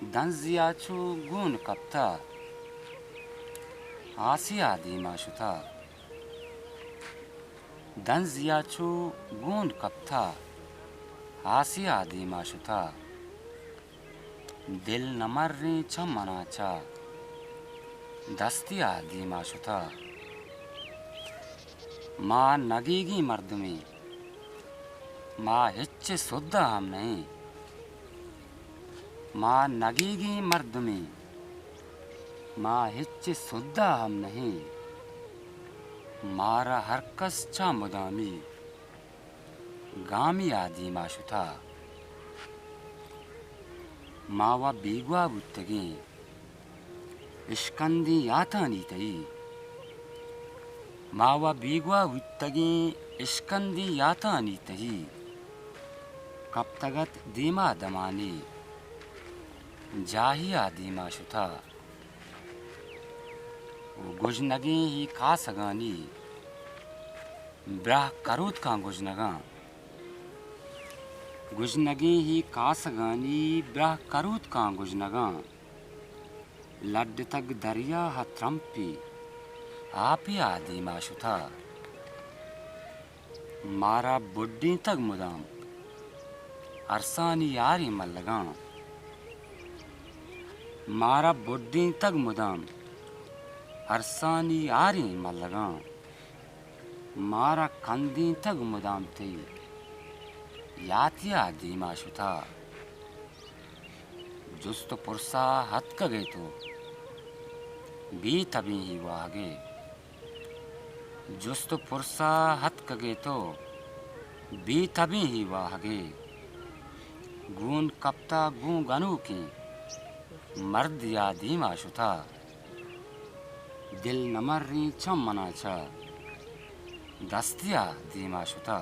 Danziyachu gun kapta Asiya dimashuta Danziyachu gun kapta Asiya dimashuta Dil namarri chamanacha Dastiya dimashuta माँ नगीगी मर्द में माँ हिच्चे सुद्धा हम नहीं माँ नगीगी मर्द में माँ हिच्चे सुद्धा हम नहीं मारा हर कस चा मुदामी गामी आदि माशुथा मावा बीगवा बुत्तगी इश्कंदी याता नीतई मावा बीगवा बुत्तगी इश्कंदी याता नीतई कब तगत दीमा दमानी जाहिया दीमा शुथा गुजनगे ही का सगानी ब्राह करोत का गुजनगा गुजनगे ही का सगानी ब्राह करोत का गुजनगा लड्ड तक दरिया हा त्रंपी आपी आदि माशुथा मारा बुड्ढी तक मुदाम अरसानी यारी मल्लगा मारा बुड्ढी तक मुदाम अरसानी यारी मल्लगा मारा कंदी तक मुदाम थी यातिया दीमा शुथा जुस्त पुरसा हत कगे तो बी तभी ही वागे जुस्त पुरसा हत कगे तो बी तभी ही वागे गून कप्ता गूं गनु की मर्द या दीमा शुथा दिल नमर्री चम मनाचा दस्तिया दीमा शुथा